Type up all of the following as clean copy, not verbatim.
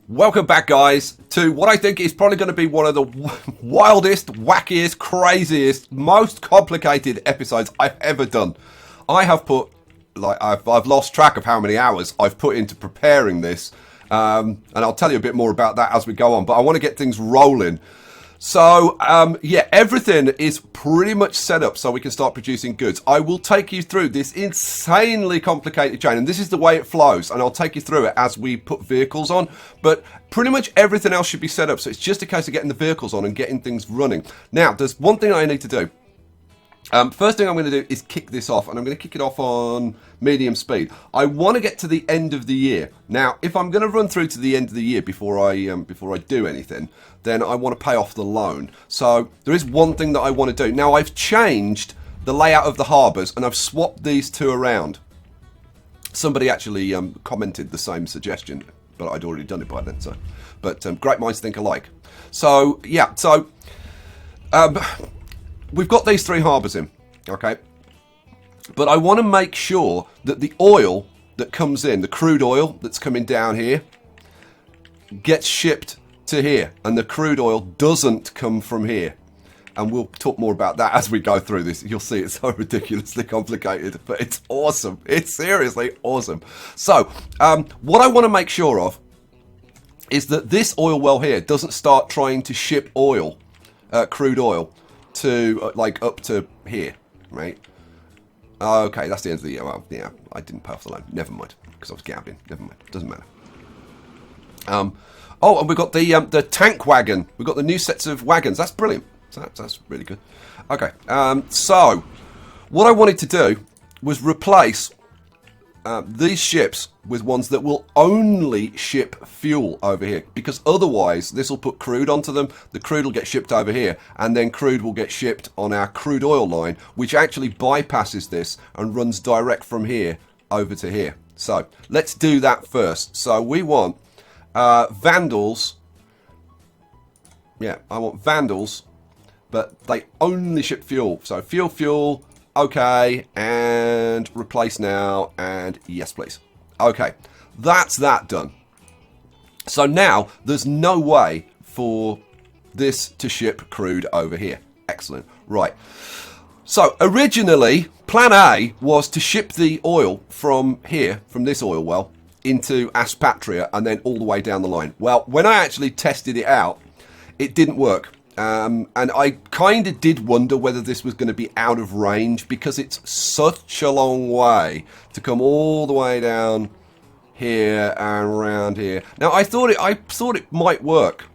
Welcome back, guys, to what I think is probably going to be one of the wildest, wackiest, craziest, most complicated episodes I've ever done. I have put, I've lost track of how many hours I've put into preparing this, and I'll tell you a bit more about that as we go on, but I want to get things rolling. So, yeah, everything is pretty much set up so we can start producing goods. I will take you through this insanely complicated chain, and this is the way it flows, and I'll take you through it as we put vehicles on, but pretty much everything else should be set up, so it's just a case of getting the vehicles on and getting things running. Now, there's one thing I need to do. First thing I'm going to do is kick this off, and I'm going to kick it off on medium speed. I want to get to the end of the year. Now, if I'm going to run through to the end of the year before I do anything, then I want to pay off the loan. So there is one thing that I want to do. Now, I've changed the layout of the harbours, and I've swapped these two around. Somebody actually commented the same suggestion, but I'd already done it by then. So, but great minds think alike. So yeah, so. We've got these three harbours in, okay? But I want to make sure that the oil that comes in, the crude oil that's coming down here, gets shipped to here. And the crude oil doesn't come from here. And we'll talk more about that as we go through this. You'll see it's so ridiculously complicated, but it's awesome. It's seriously awesome. So, what I want to make sure of is that this oil well here doesn't start trying to ship oil, crude oil, to up to here, right? Okay, that's the end of the year. Well, yeah, I didn't pay off the loan. Never mind, because I was gabbing. Never mind, doesn't matter. Oh, and we've got the tank wagon. We've got the new sets of wagons. That's brilliant. That's really good. Okay, so what I wanted to do was replace these ships with ones that will only ship fuel over here, because otherwise this will put crude onto them, the crude will get shipped over here, and then crude will get shipped on our crude oil line, which actually bypasses this and runs direct from here over to here. So let's do that first. So we want Vandals. Yeah, I want Vandals, but they only ship fuel. So fuel, okay, and replace now, and yes please. Okay, that's that done. So now there's no way for this to ship crude over here. Excellent. Right. So originally plan A was to ship the oil from here, from this oil well, into Aspatria and then all the way down the line. Well, when I actually tested it out, it didn't work. And I kind of did wonder whether this was going to be out of range, because it's such a long way to come all the way down here and around here. Now I thought it might work,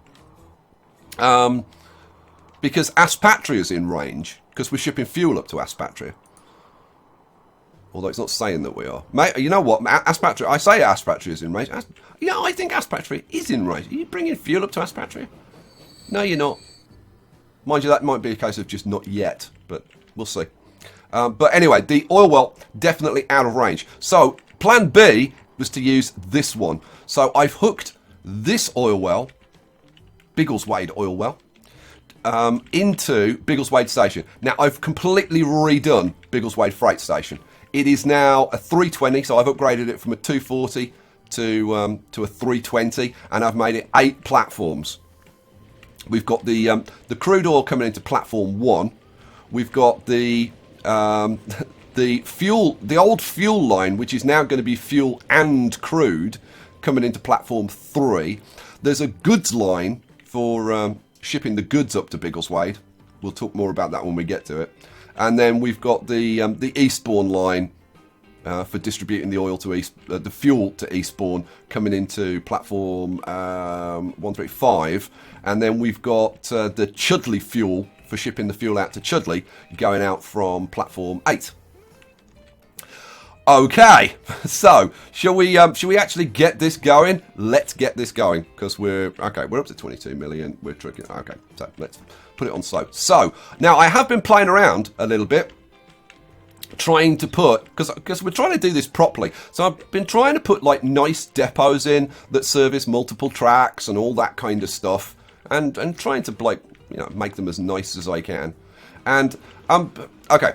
because Aspatria's in range, because we're shipping fuel up to Aspatria. Although it's not saying that we are. You know what? Aspatria. I say Aspatria's in range. I think Aspatria is in range. Are you bringing fuel up to Aspatria? No, you're not. Mind you, that might be a case of just not yet, but we'll see. But anyway, the oil well, definitely out of range. So plan B was to use this one. So I've hooked this oil well, Biggleswade oil well, into Biggleswade Station. Now I've completely redone Biggleswade Freight Station. It is now a 320, so I've upgraded it from a 240 to a 320, and I've made it 8 platforms. We've got the crude oil coming into platform 1. We've got the fuel, the old fuel line, which is now going to be fuel and crude, coming into platform 3. There's a goods line for shipping the goods up to Biggleswade. We'll talk more about that when we get to it. And then we've got the Eastbourne line for distributing the oil to the fuel to Eastbourne, coming into platform 135, and then we've got the Chudley fuel for shipping the fuel out to Chudley, going out from platform 8. Okay, so shall we actually get this going? Let's get this going, because we're up to 22 million. We're tricking. Okay, so let's put it on slow. So now I have been playing around a little bit, trying to put, because we're trying to do this properly, so I've been trying to put like nice depots in that service multiple tracks and all that kind of stuff, and trying to make them as nice as I can. And okay,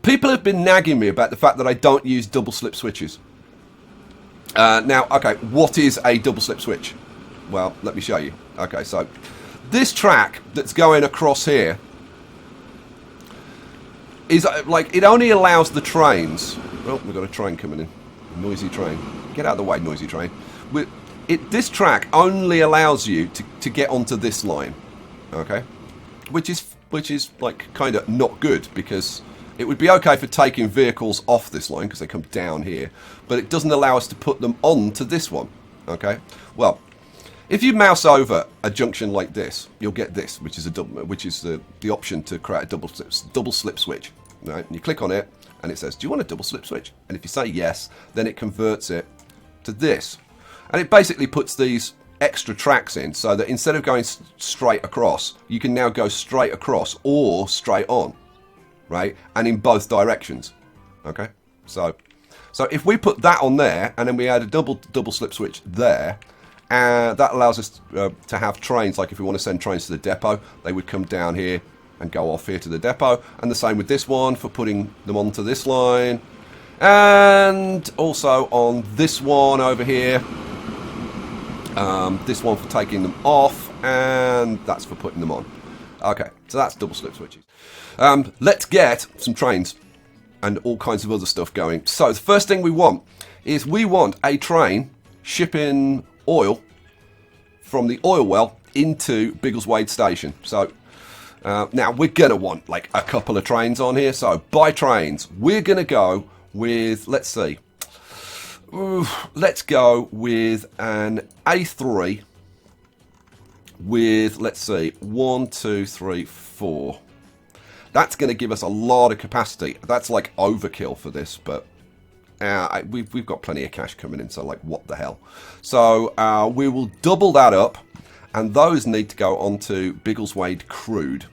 people have been nagging me about the fact that I don't use double slip switches. Now, okay, what is a double slip switch? Well, let me show you. Okay, so this track that's going across here is like, it only allows the trains. Oh, we've got a train coming in. Noisy train. Get out of the way, noisy train. This track only allows you to get onto this line. Okay? Which is like kind of not good, because it would be okay for taking vehicles off this line because they come down here, but it doesn't allow us to put them onto this one. Okay? Well, if you mouse over a junction like this, you'll get this, which is the option to create a double slip switch. Right? And you click on it, and it says, "Do you want a double slip switch?" And if you say yes, then it converts it to this, and it basically puts these extra tracks in, so that instead of going straight across, you can now go straight across or straight on, right? And in both directions. Okay, so if we put that on there, and then we add a double slip switch there, that allows us to have trains. Like if we want to send trains to the depot, they would come down here and go off here to the depot, and the same with this one for putting them onto this line, and also on this one over here, this one for taking them off, and that's for putting them on. Okay, so that's double slip switches. Let's get some trains and all kinds of other stuff going. So the first thing we want is a train shipping oil from the oil well into Biggleswade Station. So now we're going to want like a couple of trains on here. So by trains, we're going to go with, let's see, let's go with an A3 with, let's see, 1, 2, 3, 4. That's going to give us a lot of capacity. That's like overkill for this, but we've got plenty of cash coming in, so like what the hell. So we will double that up, and those need to go onto Biggleswade crude.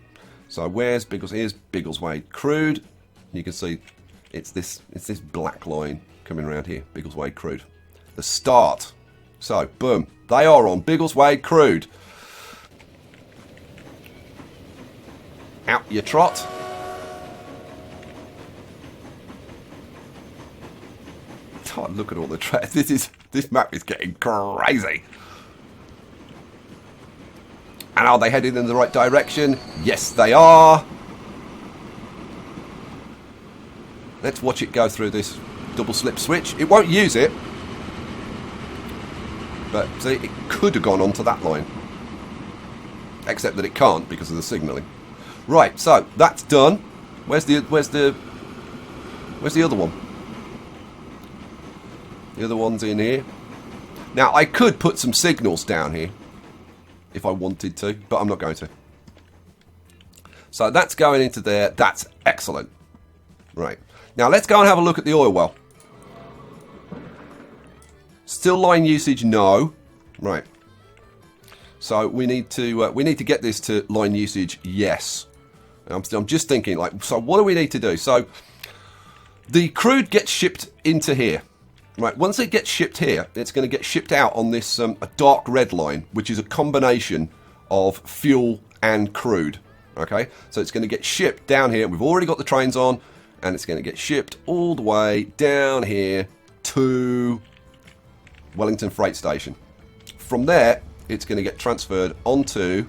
So where's here's Biggleswade crude. You can see it's this black line coming around here, Biggleswade crude. The start. So boom, they are on Biggleswade crude. Out you trot. Oh, look at all the tracks. This map is getting crazy. And are they heading in the right direction? Yes, they are. Let's watch it go through this double slip switch. It won't use it, but see, it could have gone onto that line, except that it can't because of the signalling. Right, so that's done. Where's the other one? The other one's in here. Now I could put some signals down here if I wanted to, but I'm not going to. So that's going into there. That's excellent. Right. Now let's go and have a look at the oil well. Still line usage, no. Right. So we need to get this to line usage, yes. I'm just thinking, like, so what do we need to do? So the crude gets shipped into here. Right, once it gets shipped here, it's going to get shipped out on this a dark red line, which is a combination of fuel and crude. Okay, so it's going to get shipped down here. We've already got the trains on, and it's going to get shipped all the way down here to Wellington Freight Station. From there, it's going to get transferred onto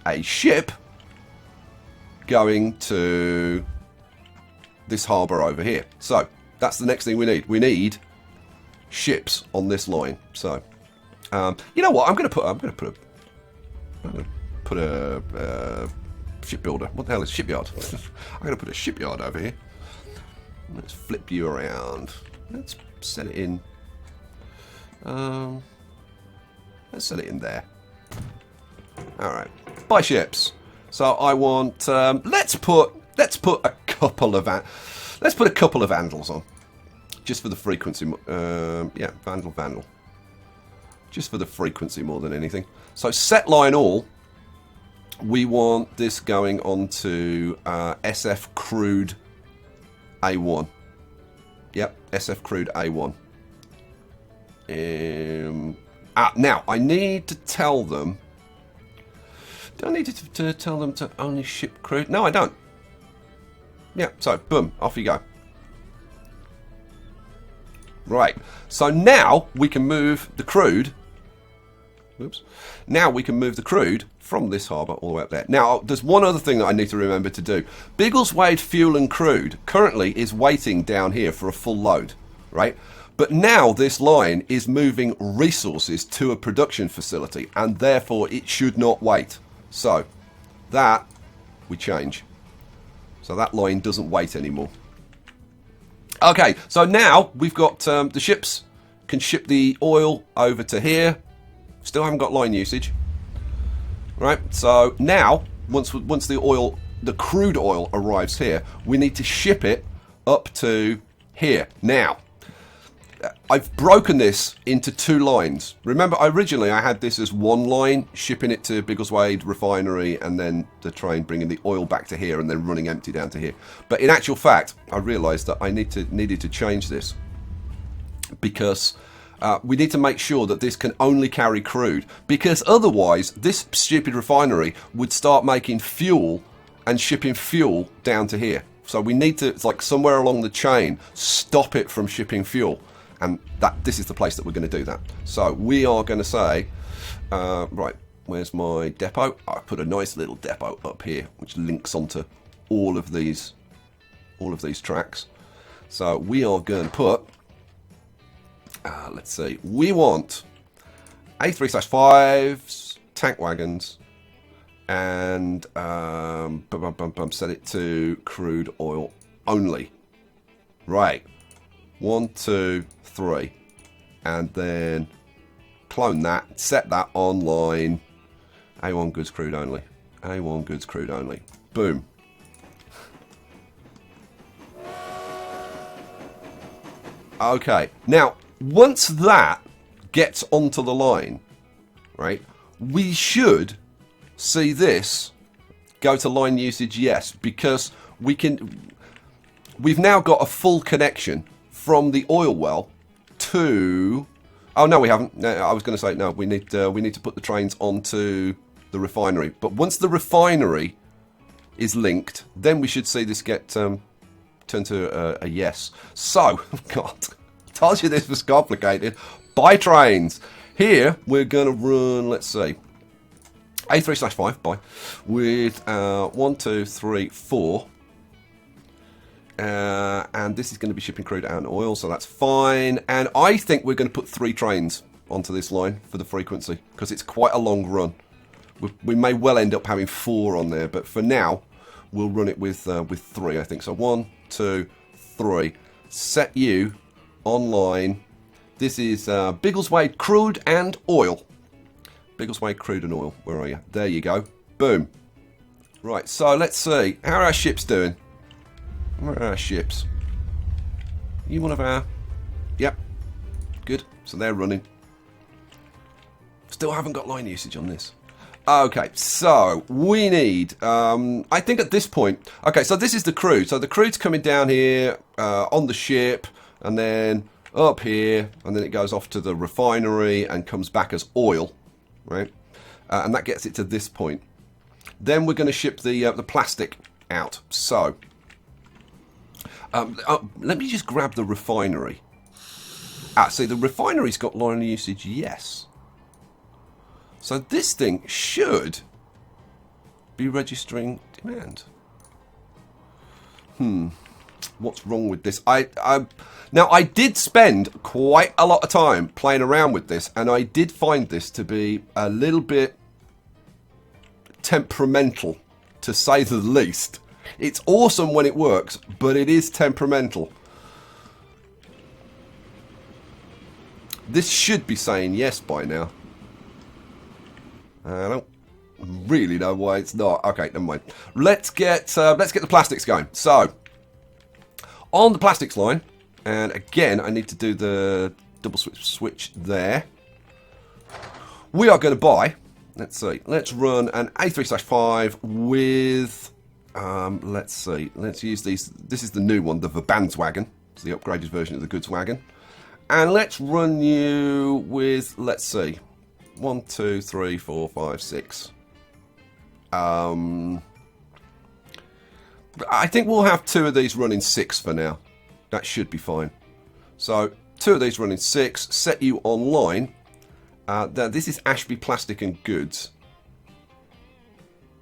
a ship going to this harbour over here. So that's the next thing we need. We need ships on this line. So you know what? I'm going to put a shipbuilder. What the hell is shipyard? I'm going to put a shipyard over here. Let's flip you around. Let's set it in. Let's set it in there. All right. Buy ships. So I want. Let's put a couple of Vandals on, just for the frequency. Yeah, Vandal. Just for the frequency more than anything. So set line all. We want this going on to SF Crude A1. Yep, SF Crude A1. Now, I need to tell them... Do I need to tell them to only ship crude? No, I don't. Yeah, so boom, off you go. Right, so now we can move the crude. Oops. Now we can move the crude from this harbour all the way up there. Now, there's one other thing that I need to remember to do. Biggleswade Fuel and Crude currently is waiting down here for a full load, right? But now this line is moving resources to a production facility, and therefore it should not wait. So that we change. So that line doesn't wait anymore. Okay, so now we've got the ships can ship the oil over to here. Still haven't got line usage. Right, so now once the crude oil arrives here, we need to ship it up to here. Now, I've broken this into 2 lines. Remember, originally I had this as 1 line, shipping it to Biggleswade Refinery, and then the train bringing the oil back to here and then running empty down to here. But in actual fact, I realised that I needed to change this because we need to make sure that this can only carry crude, because otherwise this stupid refinery would start making fuel and shipping fuel down to here. So we need to, it's like somewhere along the chain, stop it from shipping fuel. And this is the place that we're going to do that. So we are going to say, right, where's my depot? I put a nice little depot up here, which links onto all of these tracks. So we are going to put, let's see, we want A3/5s, tank wagons, and set it to crude oil only. Right. 1, 2, 3, and then clone that, set that online. A1 goods crude only. A1 goods crude only. Boom. Okay, now once that gets onto the line, right, we should see this go to line usage yes, because we've now got a full connection from the oil well to... Oh, no, we haven't. No, I was going to say, no, we need to put the trains onto the refinery. But once the refinery is linked, then we should see this get turned to a yes. So, God, told you this was complicated. Buy trains. Here, we're going to run, let's see, A3/5, buy, with 1, 2, 3, 4. And this is going to be shipping crude and oil, so that's fine. And I think we're going to put 3 trains onto this line for the frequency, because it's quite a long run. We may well end up having 4 on there, but for now, we'll run it with 3, I think. So 1, 2, 3. Set you online. This is Biggleswade Crude and Oil. Biggleswade Crude and Oil. Where are you? There you go. Boom. Right, so let's see. How are our ships doing? Where are our ships? You one of our... Yep. Good. So they're running. Still haven't got line usage on this. Okay, so we need... I think at this point... Okay, so this is the crude. So the crude's coming down here on the ship, and then up here, and then it goes off to the refinery and comes back as oil, right? And that gets it to this point. Then we're going to ship the plastic out. So... let me just grab the refinery. See, the refinery's got line usage, yes. So this thing should be registering demand. What's wrong with this? Now, I did spend quite a lot of time playing around with this, and I did find this to be a little bit temperamental, to say the least. It's awesome when it works, but it is temperamental. This should be saying yes by now. I don't really know why it's not. Okay, never mind. Let's get the plastics going. So, on the plastics line, and again, I need to do the double switch there. We are going to buy. Let's see. Let's run an A3/5 with. Let's see. Let's use these. This is the new one, the Verbandswagen. It's the upgraded version of the goods wagon. And let's run you with, let's see, 1, 2, 3, 4, 5, 6. I think we'll have 2 of these running 6 for now. That should be fine. So 2 of these running 6. Set you online. This is Ashby Plastic and Goods.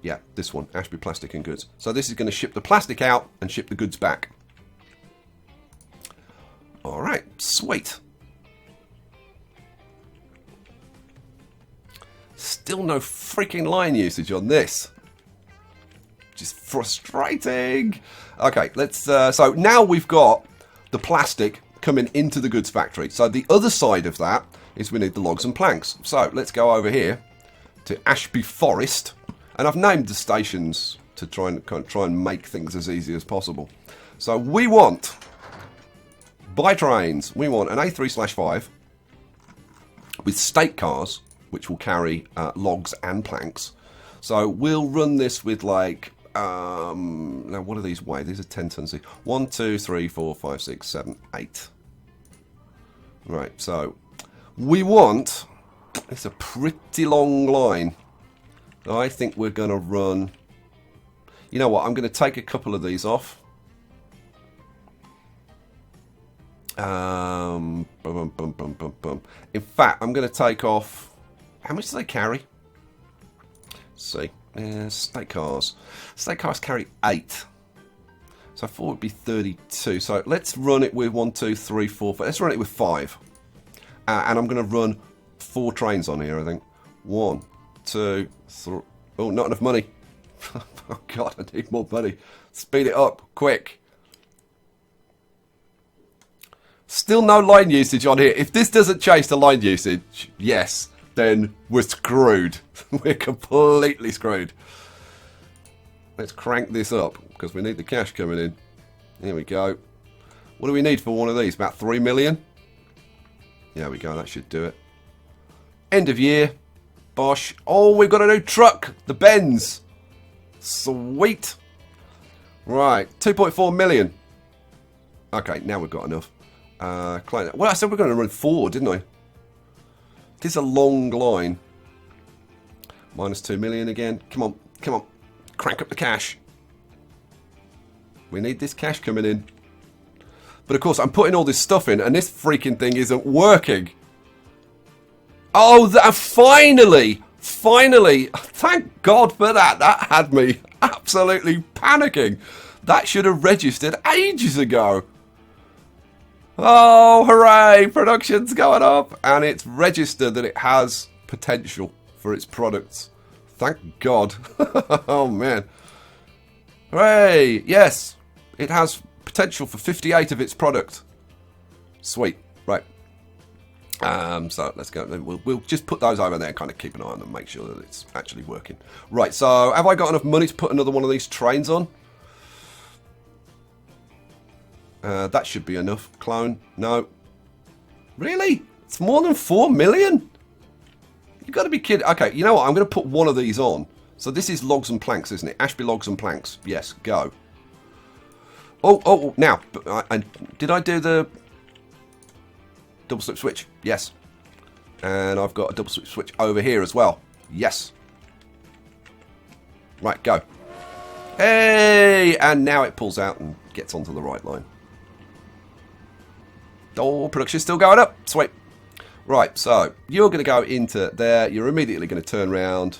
Yeah, this one, Ashby Plastic and Goods. So this is going to ship the plastic out and ship the goods back. All right, sweet. Still no freaking line usage on this. Which is frustrating. Okay, let's. So now we've got the plastic coming into the goods factory. So the other side of that is we need the logs and planks. So let's go over here to Ashby Forest, and I've named the stations to try and make things as easy as possible. So we want, by trains, we want an A3/5 with state cars, which will carry logs and planks. So we'll run this with like, now what do these weigh? These are 10 tons. 1, 2, 3, 4, 5, 6, 7, 8. Right, so we want, it's a pretty long line. I think we're going to run, you know what, I'm going to take a couple of these off. In fact, I'm going to take off, how much do they carry? Let's see. State cars. State cars carry 8. So 4 would be 32. So let's run it with 1, 2, 3, 4, 5. Let's run it with 5. And I'm going to run 4 trains on here, I think. 1, 2, 3. Oh, not enough money. Oh, God, I need more money. Speed it up, quick. Still no line usage on here. If this doesn't change the line usage, yes, then we're screwed. We're completely screwed. Let's crank this up, because we need the cash coming in. Here we go. What do we need for one of these? About 3 million? There we go, that should do it. End of year. Bosh. Oh, we've got a new truck. The Benz. Sweet. Right, 2.4 million. Okay, now we've got enough. Well, I said we're going to run 4, didn't I? This is a long line. Minus 2 million again. Come on, come on. Crank up the cash. We need this cash coming in. But of course, I'm putting all this stuff in, and this freaking thing isn't working. Oh, finally! Finally! Thank God for that. That had me absolutely panicking. That should have registered ages ago. Oh, hooray! Production's going up, and it's registered that it has potential for its products. Thank God. Oh, man. Hooray! Yes, it has potential for 58 of its product. Sweet. Right. So let's go. We'll just put those over there and kind of keep an eye on them, make sure that it's actually working. Right, so have I got enough money to put another one of these trains on? That should be enough. Clone. No. Really? It's more than 4 million? You've got to be kidding. Okay, you know what? I'm going to put one of these on. So this is logs and planks, isn't it? Ashby logs and planks. Yes, go. Oh, now. Did I do the double slip switch? Yes. And I've got a double slip switch over here as well. Yes. Right, go. Hey! And now it pulls out and gets onto the right line. Oh, production's still going up. Sweet. Right, so you're going to go into there. You're immediately going to turn around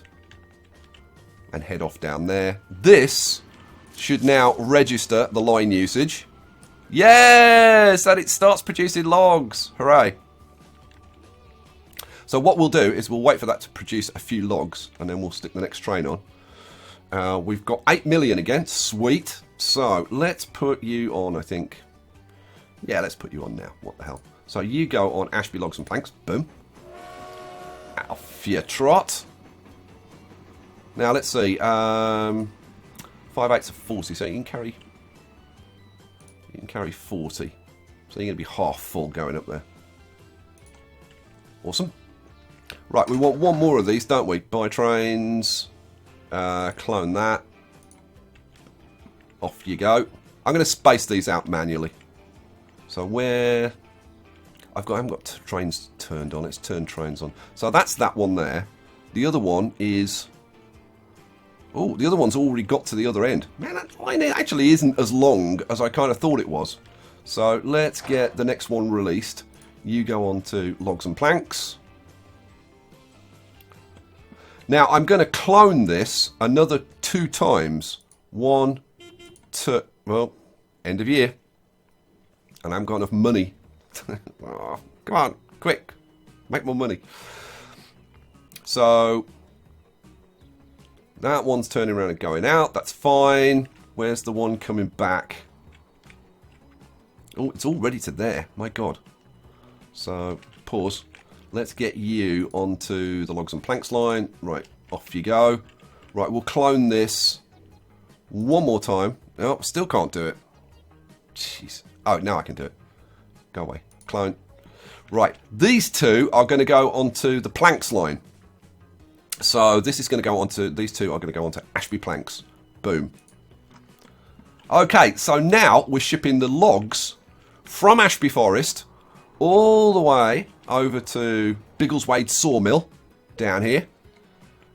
and head off down there. This should now register the line usage. Yes! And it starts producing logs. Hooray. So what we'll do is we'll wait for that to produce a few logs, and then we'll stick the next train on. We've got 8 million again. Sweet. So let's put you on, I think. Yeah, let's put you on now. What the hell? So you go on Ashby logs and planks. Boom. Off you trot. Now let's see. 5/8 of 40. So you can carry 40. So you're going to be half full going up there. Awesome. Right, we want one more of these, don't we? Buy trains. Clone that. Off you go. I'm going to space these out manually. So where I haven't got trains turned on. It's turned trains on. So that's that one there. The other one is Oh, the other one's already got to the other end. Man, that line actually isn't as long as I kind of thought it was. So let's get the next one released. You go on to logs and planks. Now I'm going to clone this another 2 times. 1, 2, well, end of year. And I haven't got enough money. Oh, come on, quick. Make more money. So that one's turning around and going out. That's fine. Where's the one coming back? Oh, it's already to there. My God. So, pause. Let's get you onto the logs and planks line. Right, off you go. Right, we'll clone this one more time. Oh, still can't do it. Jeez. Oh, now I can do it. Go away. Clone. Right, these 2 are going to go onto the planks line. So this is going to go onto, these 2 are going to go onto Ashby planks. Boom. Okay, so now we're shipping the logs from Ashby Forest all the way over to Biggleswade Sawmill down here.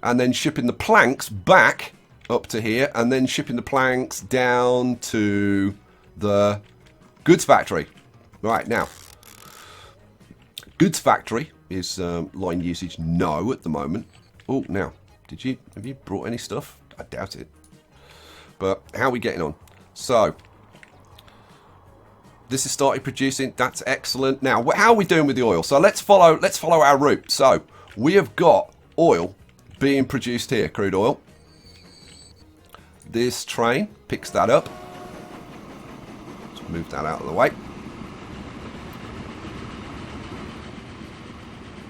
And then shipping the planks back up to here. And then shipping the planks down to the goods factory. Right, now. Goods factory is line usage no at the moment. Oh, now, have you brought any stuff? I doubt it. But how are we getting on? So, this has started producing. That's excellent. Now, how are we doing with the oil? So let's follow our route. So we have got oil being produced here, crude oil. This train picks that up. Let's move that out of the way.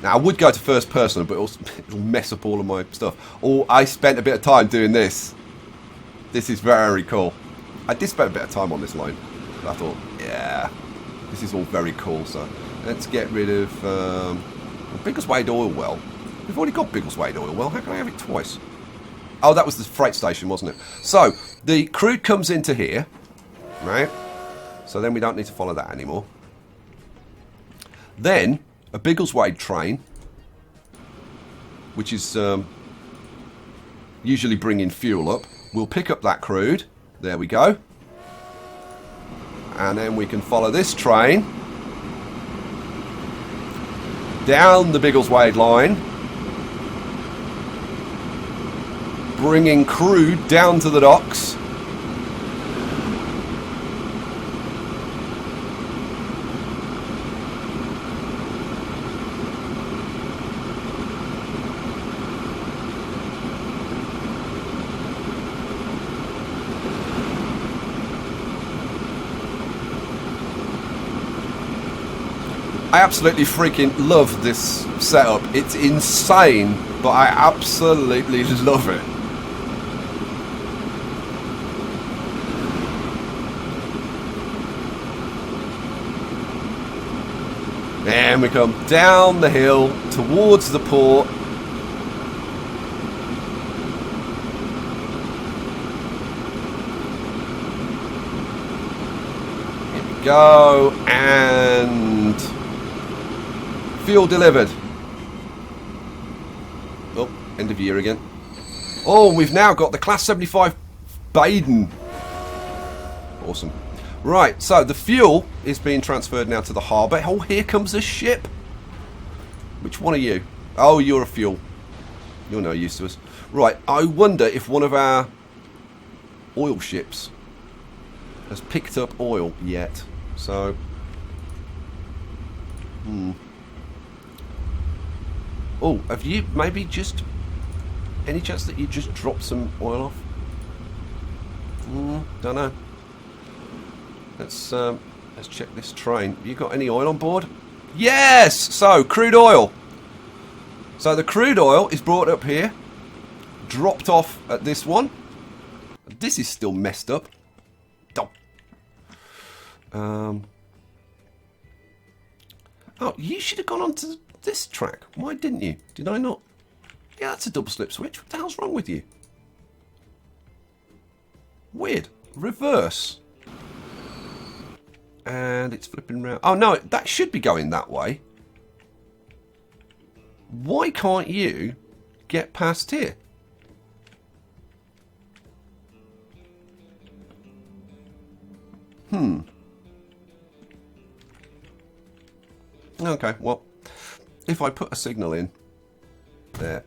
Now, I would go to first person, but it'll mess up all of my stuff. Oh, I spent a bit of time doing this. This is very cool. I did spend a bit of time on this line. I thought, yeah, this is all very cool. So let's get rid of Biggleswade Oil Well. We've already got Biggleswade Oil Well. How can I have it twice? Oh, that was the freight station, wasn't it? So the crude comes into here, right? So then we don't need to follow that anymore. Then a Biggleswade train, which is usually bringing fuel up, will pick up that crude. There we go. And then we can follow this train down the Biggleswade line, bringing crude down to the docks. I absolutely freaking love this setup. It's insane, but I absolutely love it. And we come down the hill towards the port. Here we go, and fuel delivered. Oh, end of year again. Oh, we've now got the Class 75 Baden. Awesome. Right, so the fuel is being transferred now to the harbour. Oh, here comes a ship. Which one are you? Oh, you're a fuel. You're no use to us. Right, I wonder if one of our oil ships has picked up oil yet. So, oh, have you maybe just... Any chance that you just dropped some oil off? Don't know. Let's check this train. Have you got any oil on board? Yes! So, crude oil. So the crude oil is brought up here, dropped off at this one. This is still messed up. Oh, you should have gone onto this track. Why didn't you? Did I not? Yeah, that's a double slip switch. What the hell's wrong with you? Weird. Reverse. And it's flipping around. Oh, no, that should be going that way. Why can't you get past here? Okay, well, if I put a signal in there,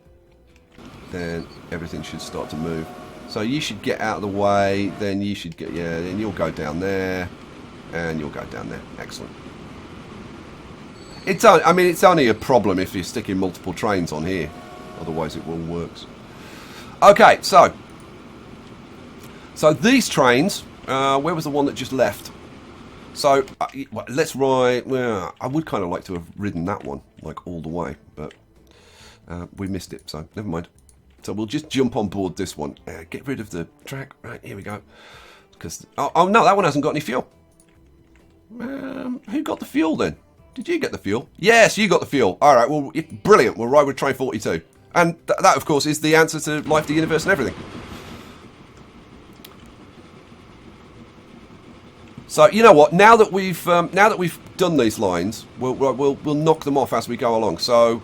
then everything should start to move. So you should get out of the way, then you should get, yeah, then you'll go down there, and you'll go down there. Excellent. I mean, it's only a problem if you're sticking multiple trains on here. Otherwise, it all works. Okay, so these trains, where was the one that just left? So let's ride. Well, I would kind of like to have ridden that one, like all the way, but we missed it, so never mind. So we'll just jump on board this one. Get rid of the track. Right, here we go. Because oh no, that one hasn't got any fuel. Who got the fuel then? Did you get the fuel? Yes, you got the fuel. All right, well, brilliant. We'll ride with train 42. And that, of course, is the answer to life, the universe, and everything. So you know what? Now that we've done these lines, we'll knock them off as we go along. So,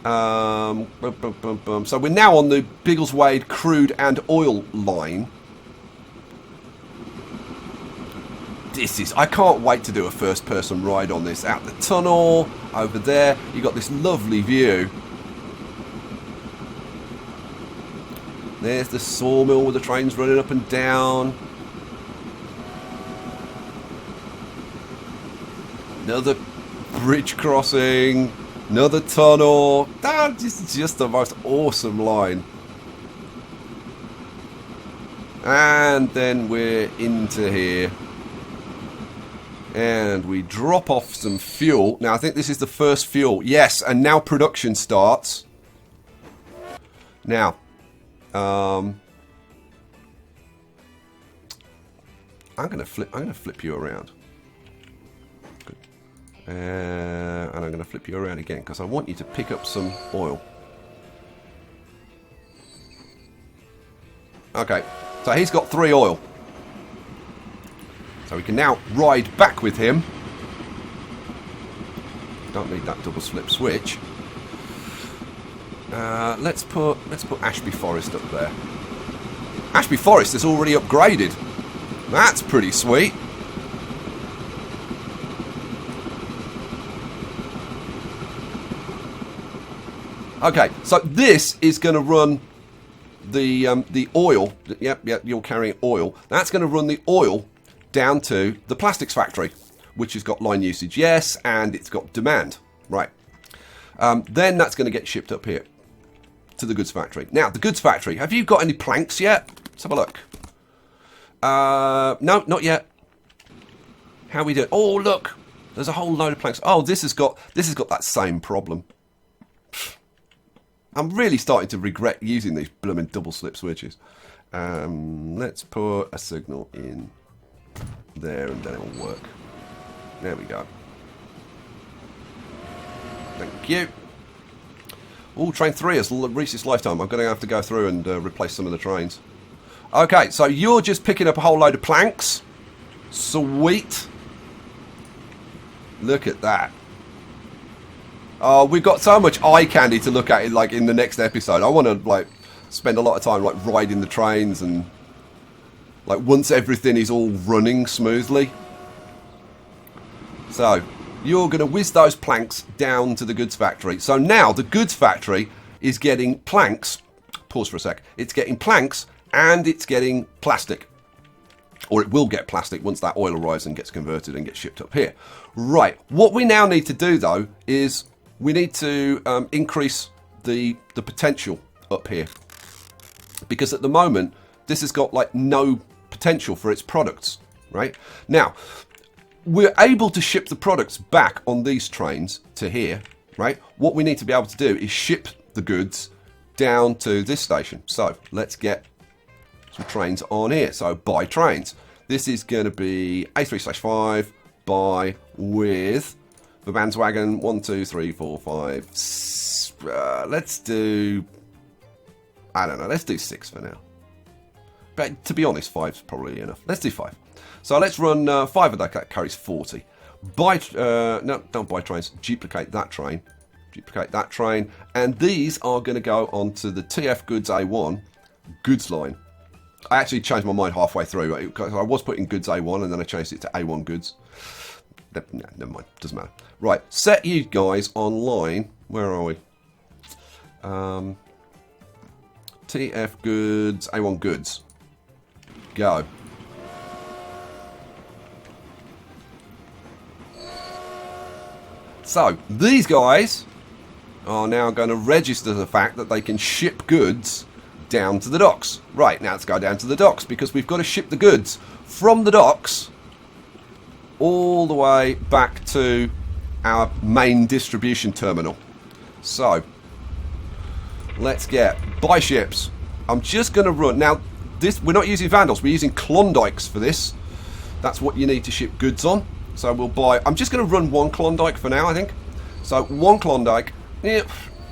so we're now on the Biggleswade crude and oil line. I can't wait to do a first-person ride on this. Out the tunnel, over there, you got this lovely view. There's the sawmill with the trains running up and down. Another bridge crossing, another tunnel. That's just the most awesome line. And then we're into here. And we drop off some fuel. Now, I think this is the first fuel. Yes, and now production starts. Now, I'm gonna flip you around. Good. And I'm gonna flip you around again because I want you to pick up some oil. Okay, so he's got 3 oil. So we can now ride back with him. Don't need that double slip switch. Let's put Ashby Forest up there. Ashby Forest is already upgraded. That's pretty sweet. Okay, so this is going to run the oil. Yep, you're carrying oil. That's going to run the oil down to the plastics factory, which has got line usage, yes, and it's got demand, right. Then that's going to get shipped up here to the goods factory. Now, the goods factory, have you got any planks yet? Let's have a look. No, not yet. How we do? Oh, look, there's a whole load of planks. Oh, this has got that same problem. I'm really starting to regret using these blooming double slip switches. Let's put a signal in there and then it will work. There we go. Thank you. Oh, train 3 has reached its lifetime. I'm going to have to go through and replace some of the trains. Okay, so you're just picking up a whole load of planks. Sweet. Look at that. Oh, we've got so much eye candy to look at like in the next episode. I want to like spend a lot of time like riding the trains and like once everything is all running smoothly. So you're going to whiz those planks down to the goods factory. So now the goods factory is getting planks. Pause for a sec. It's getting planks and it's getting plastic. Or it will get plastic once that oil arrives and gets converted and gets shipped up here. Right. What we now need to do though is we need to increase the potential up here. Because at the moment this has got like no potential for its products, right? Now, we're able to ship the products back on these trains to here, right? What we need to be able to do is ship the goods down to this station. So let's get some trains on here. So buy trains. This is going to be A3/5 buy with the Bandswagon 1, 2, 3, 4, 5. Let's do, I don't know, let's do 6 for now. But to be honest, 5's probably enough. Let's do 5. So let's run 5 of that carries 40. No, don't buy trains. Duplicate that train. Duplicate that train. And these are going to go onto the TF Goods A1 goods line. I actually changed my mind halfway through. I was putting goods A1 and then I changed it to A1 goods. No, never mind. Doesn't matter. Right. Set you guys online. Where are we? TF goods, A1 goods. Go. So, these guys are now going to register the fact that they can ship goods down to the docks. Right, now let's go down to the docks because we've got to ship the goods from the docks all the way back to our main distribution terminal. So, let's get buy ships. I'm just going to run. Now, we're not using Vandals, we're using Klondikes for this. That's what you need to ship goods on. So we'll buy. I'm just going to run one Klondike for now, I think. So one Klondike. Yep.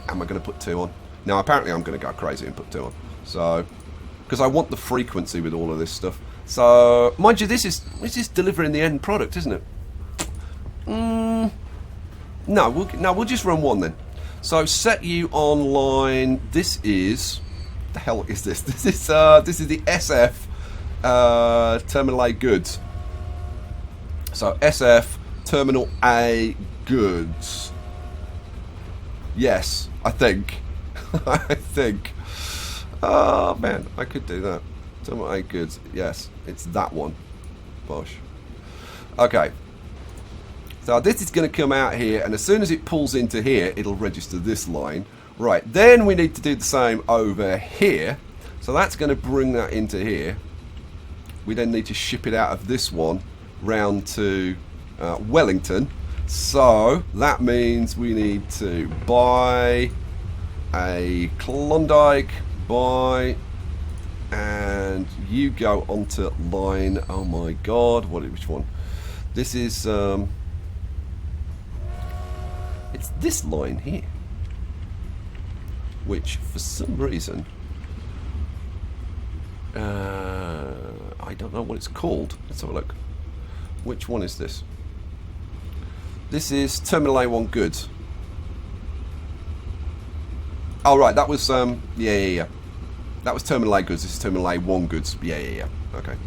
Am I going to put two on? Now, apparently I'm going to go crazy and put two on. So, because I want the frequency with all of this stuff. So, mind you, this is delivering the end product, isn't it? No, we'll just run one then. So, set you online. This is the hell is this? This is the SF Terminal A goods. So SF Terminal A goods. Yes, I think. I think. Oh man, I could do that. Terminal A goods. Yes, it's that one. Bosh. Okay. So this is going to come out here, and as soon as it pulls into here, it'll register this line. Right, then we need to do the same over here. So that's going to bring that into here. We then need to ship it out of this one round to Wellington. So that means we need to buy a Klondike, buy, and you go onto line. Oh my god, which one? This is it's this line here, which for some reason I don't know what it's called. Let's have a look. Which one is this? This is Terminal A1 goods. Oh right, that was yeah. That was Terminal A goods. This is Terminal A1 goods. Yeah. Okay.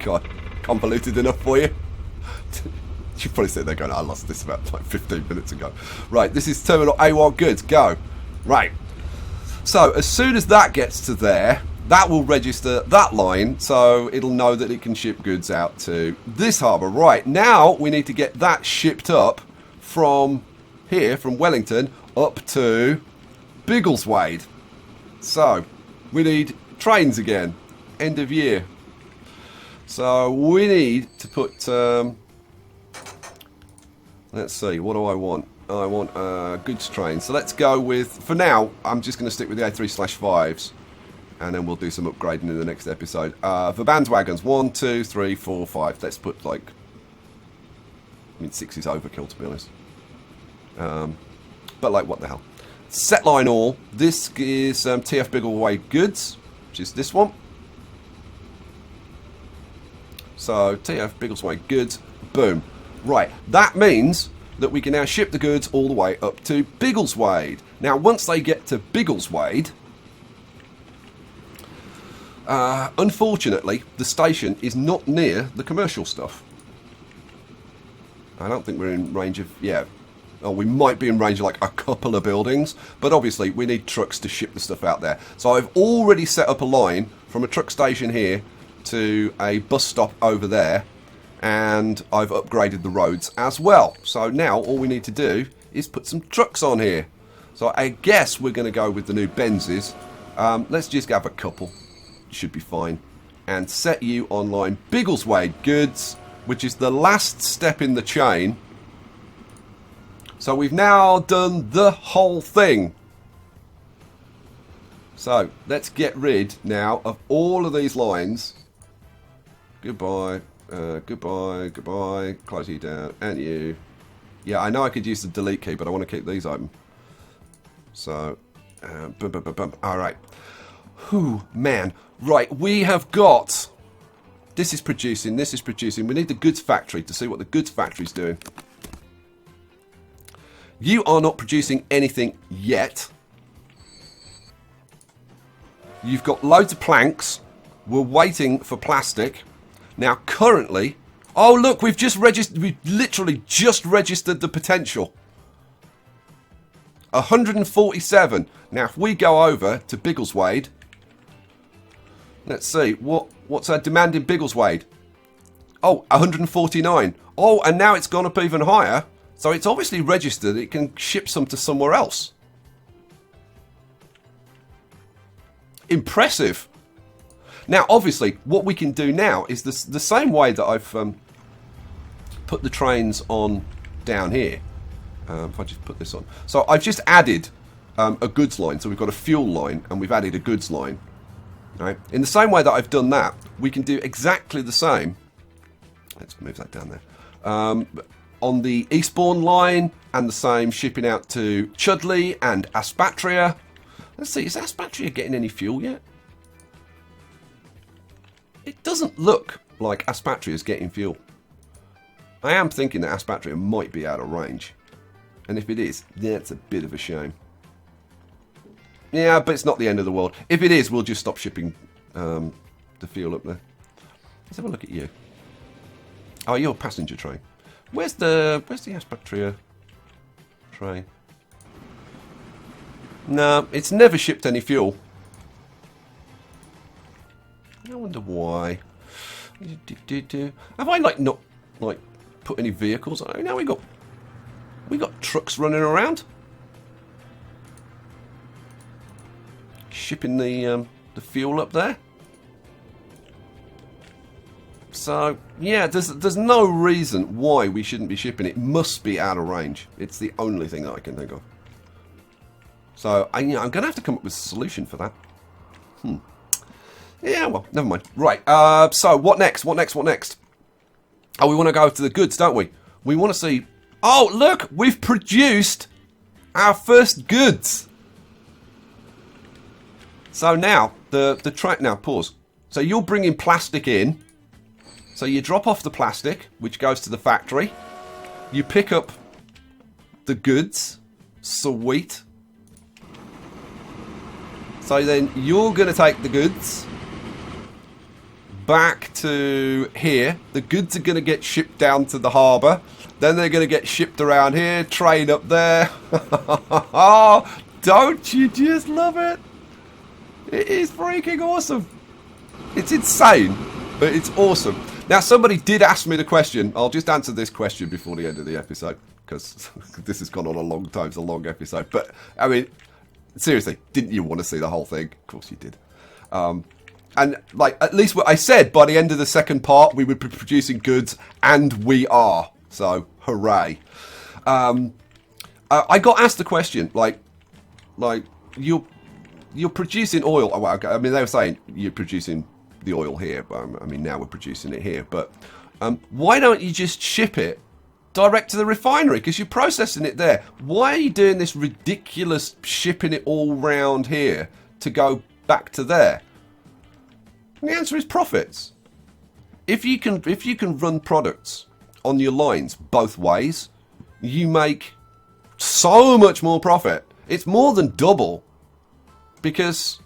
God, convoluted enough for you? You probably sit there going, I lost this about like 15 minutes ago. Right, this is Terminal A1 goods. Go. Right. So as soon as that gets to there, that will register that line, so it'll know that it can ship goods out to this harbour. Right, now we need to get that shipped up from here, from Wellington, up to Biggleswade. So, we need trains again. End of year. So, we need to put... let's see, what do I want? I want goods train. So let's go with... For now, I'm just going to stick with the A3/5s. And then we'll do some upgrading in the next episode. For bandwagons, 1, 2, 3, 4, 5. Let's put like... I mean, 6 is overkill, to be honest. But like, what the hell. Set line all. This is TF Biggleswade goods, which is this one. So, TF Biggleswade goods. Boom. Right. That means that we can now ship the goods all the way up to Biggleswade. Now, once they get to Biggleswade... unfortunately, the station is not near the commercial stuff. I don't think we're in range of... Yeah. Oh, we might be in range of like a couple of buildings. But obviously, we need trucks to ship the stuff out there. So I've already set up a line from a truck station here to a bus stop over there. And I've upgraded the roads as well. So now all we need to do is put some trucks on here. So I guess we're going to go with the new Benzes. Let's just have a couple. Should be fine. And set you online Biggleswade goods, which is the last step in the chain. So we've now done the whole thing. So let's get rid now of all of these lines. Goodbye, goodbye, close you down, and you. Yeah, I know I could use the delete key, but I want to keep these open. So, alright. Whew, man. Right, we have got... This is producing, this is producing. We need the goods factory to see what the goods factory's doing. You are not producing anything yet. You've got loads of planks. We're waiting for plastic. Now, currently... Oh, look, we've just registered... We've literally just registered the potential. 147. Now, if we go over to Biggleswade... Let's see. What's our demand in Biggleswade? Oh, 149. Oh, and now it's gone up even higher. So it's obviously registered. It can ship some to somewhere else. Impressive. Now, obviously, what we can do now is the same way that I've put the trains on down here. If I just put this on. So I've just added a goods line. So we've got a fuel line and we've added a goods line. Right? In the same way that I've done that, we can do exactly the same. Let's move that down there. On the Eastbourne line, and the same shipping out to Chudley and Aspatria. Let's see, is Aspatria getting any fuel yet? It doesn't look like Aspatria is getting fuel. I am thinking that Aspatria might be out of range. And if it is, that's a bit of a shame. Yeah, but it's not the end of the world. If it is, we'll just stop shipping the fuel up there. Let's have a look at you. Oh, you're a passenger train. Where's the Aspatria train? No, it's never shipped any fuel. I wonder why. Have I not put any vehicles? Oh, now we got trucks running around, shipping the fuel up there. So yeah, there's no reason why we shouldn't be shipping it. It must be out of range. It's the only thing that I can think of. So I'm going to have to come up with a solution for that. Yeah, well, never mind. Right. So what next? What next? Oh, we want to go to the goods, don't we? We want to see. Oh, look, we've produced our first goods. So now the track. Now pause. So you're bringing plastic in. So you drop off the plastic, which goes to the factory. You pick up the goods. Sweet. So then you're going to take the goods back to here. The goods are going to get shipped down to the harbour. Then they're going to get shipped around here. Train up there. Oh, don't you just love it? It is freaking awesome. It's insane, but it's awesome. Now, somebody did ask me the question. I'll just answer this question before the end of the episode, because this has gone on a long time. It's a long episode. But, I mean, seriously, didn't you want to see the whole thing? Of course you did. And, like, at least what I said, by the end of the second part, we would be producing goods, and we are. So, hooray. I got asked the question, like you're producing oil. Oh, well, I mean, they were saying you're producing the oil here. I mean, now we're producing it here. But why don't you just ship it direct to the refinery? Because you're processing it there. Why are you doing this ridiculous shipping it all round here to go back to there? And the answer is profits. If you can run products on your lines both ways, you make so much more profit. It's more than double. Because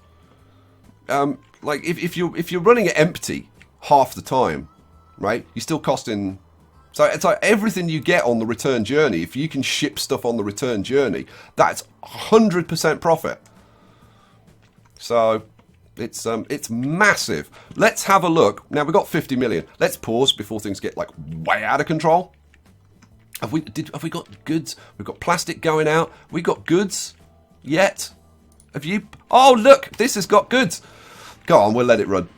like if you're running it empty half the time, right? You're still costing. So it's like everything you get on the return journey. If you can ship stuff on the return journey, that's 100% profit. So it's massive. Let's have a look. Now we've got 50 million. Let's pause before things get like way out of control. Have we got goods? We've got plastic going out. We got goods yet? Have you? Oh, look, this has got goods. Go on, we'll let it run.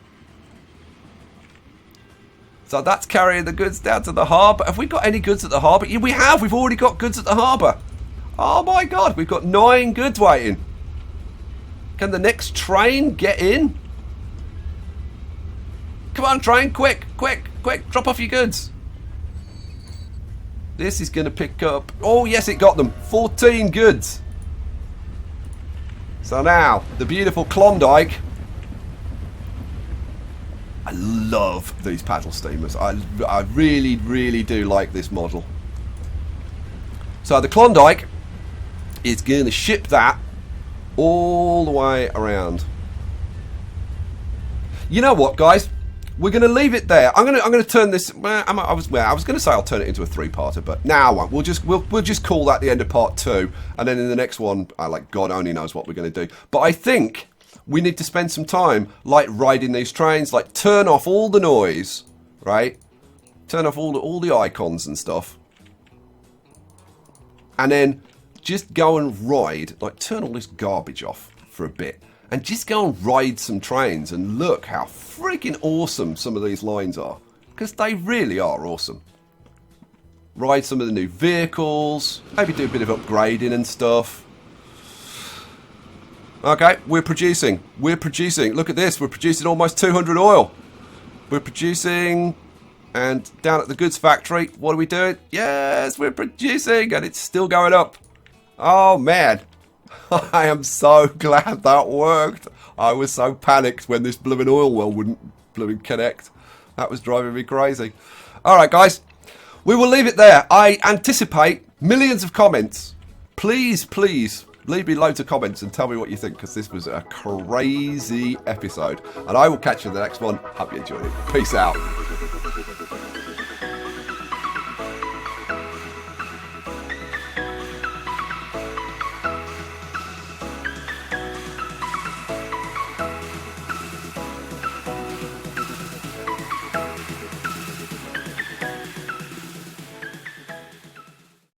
So that's carrying the goods down to the harbour. Have we got any goods at the harbour? Yeah, we have. We've already got goods at the harbour. Oh my God, we've got 9 goods waiting. Can the next train get in? Come on, train, quick, drop off your goods. This is going to pick up. Oh yes, it got them. 14 goods. So now, the beautiful Klondike. I love these paddle steamers. I really, really do like this model. So the Klondike is going to ship that all the way around. You know what, guys? We're going to leave it there. I'm going to turn this. I was going to say I'll turn it into a 3-parter, but now I won't. We'll just call that the end of part 2, and then in the next one, like God only knows what we're going to do. But I think we need to spend some time like riding these trains, like turn off all the noise, right? Turn off all the icons and stuff, and then just go and ride. Like turn all this garbage off for a bit. And just go and ride some trains and look how freaking awesome some of these lines are. Because they really are awesome. Ride some of the new vehicles. Maybe do a bit of upgrading and stuff. Okay, we're producing. Look at this. We're producing almost 200 oil. We're producing. And down at the goods factory, what are we doing? Yes, we're producing. And it's still going up. Oh, man. I am so glad that worked. I was so panicked when this blooming oil well wouldn't blooming connect. That was driving me crazy. Alright guys, we will leave it there. I anticipate millions of comments. Please, please, leave me loads of comments and tell me what you think, because this was a crazy episode. And I will catch you in the next one. Hope you enjoyed it. Peace out.